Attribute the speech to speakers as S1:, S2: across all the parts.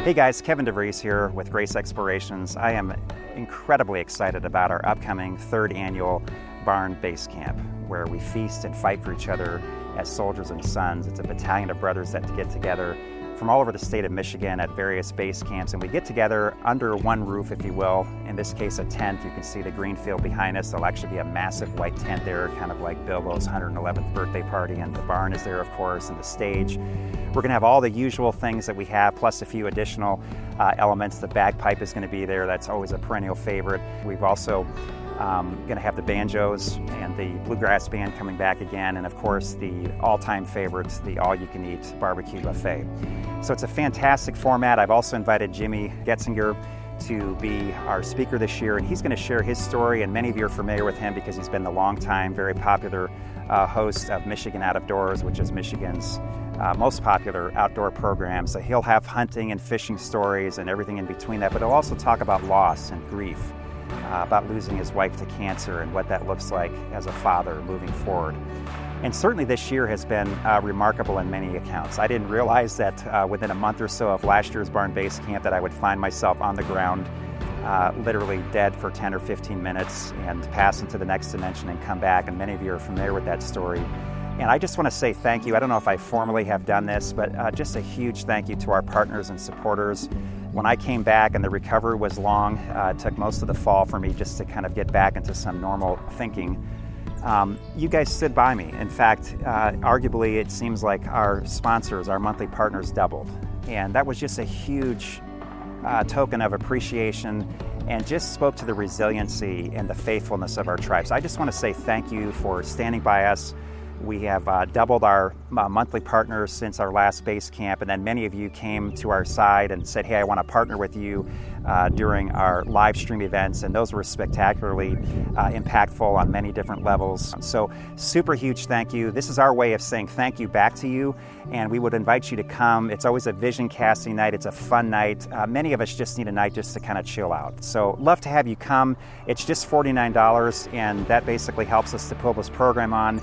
S1: Hey guys, Kevin DeVries here with Grace Explorations. I am incredibly excited about our upcoming 3rd annual Barn Base Camp, where we feast and fight for each other as soldiers and sons. It's a battalion of brothers that get together from all over the state of Michigan at various base camps, and we get together under one roof, if you will. In this case, a tent. You can see the green field behind us. There'll actually be a massive white tent there, kind of like Bilbo's 111th birthday party, and the barn is there, of course, and the stage. We're going to have all the usual things that we have, plus a few additional elements. The bagpipe is going to be there. That's always a perennial favorite. We've also going to have the banjos and the bluegrass band coming back again, and of course the all-time favorites, the all-you-can-eat barbecue buffet. So it's a fantastic format. I've also invited Jimmy Getzinger to be our speaker this year, and he's going to share his story, and many of you are familiar with him because he's been the long-time, very popular host of Michigan Out of Doors, which is Michigan's most popular outdoor program. So he'll have hunting and fishing stories and everything in between that, but he'll also talk about loss and grief, about losing his wife to cancer and what that looks like as a father moving forward. And certainly this year has been remarkable in many accounts. I didn't realize that within a month or so of last year's Barn Base Camp that I would find myself on the ground, literally dead for 10 or 15 minutes and pass into the next dimension and come back. And many of you are familiar with that story. And I just want to say thank you. I don't know if I formally have done this, but just a huge thank you to our partners and supporters. When I came back and the recovery was long, it took most of the fall for me just to kind of get back into some normal thinking. You guys stood by me. In fact, arguably it seems like our sponsors, our monthly partners, doubled. And that was just a huge token of appreciation and just spoke to the resiliency and the faithfulness of our tribe. So I just want to say thank you for standing by us. We have doubled our monthly partners since our last base camp, and then many of you came to our side and said, hey, I want to partner with you during our live stream events, and those were spectacularly impactful on many different levels. So super huge thank you. This is our way of saying thank you back to you, and we would invite you to come. It's always a vision casting night. It's a fun night. Many of us just need a night just to kind of chill out. So love to have you come. It's just $49, and that basically helps us to pull this program on,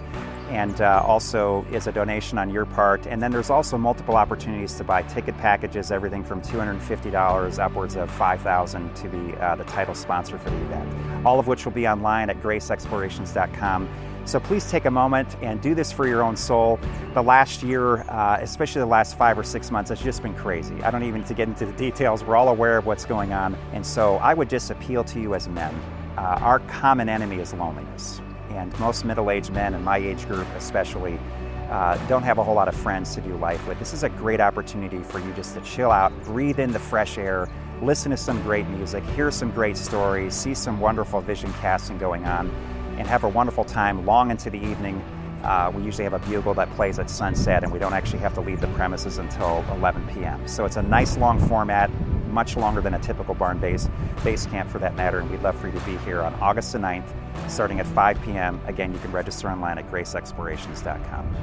S1: and also is a donation on your part. And then there's also multiple opportunities to buy ticket packages, everything from $250 upwards of $5,000 to be the title sponsor for the event, all of which will be online at graceexplorations.com. So please take a moment and do this for your own soul. The last year, especially the last 5 or 6 months, has just been crazy. I don't even need to get into the details. We're all aware of what's going on. And so I would just appeal to you as men. Our common enemy is loneliness. And most middle-aged men in my age group especially don't have a whole lot of friends to do life with. This is a great opportunity for you just to chill out, breathe in the fresh air, listen to some great music, hear some great stories, see some wonderful vision casting going on, and have a wonderful time long into the evening. We usually have a bugle that plays at sunset, and we don't actually have to leave the premises until 11 p.m. So it's a nice long format, much longer than a typical barn base camp for that matter, and we'd love for you to be here on August the 9th, starting at 5 p.m. Again, you can register online at graceexplorations.com.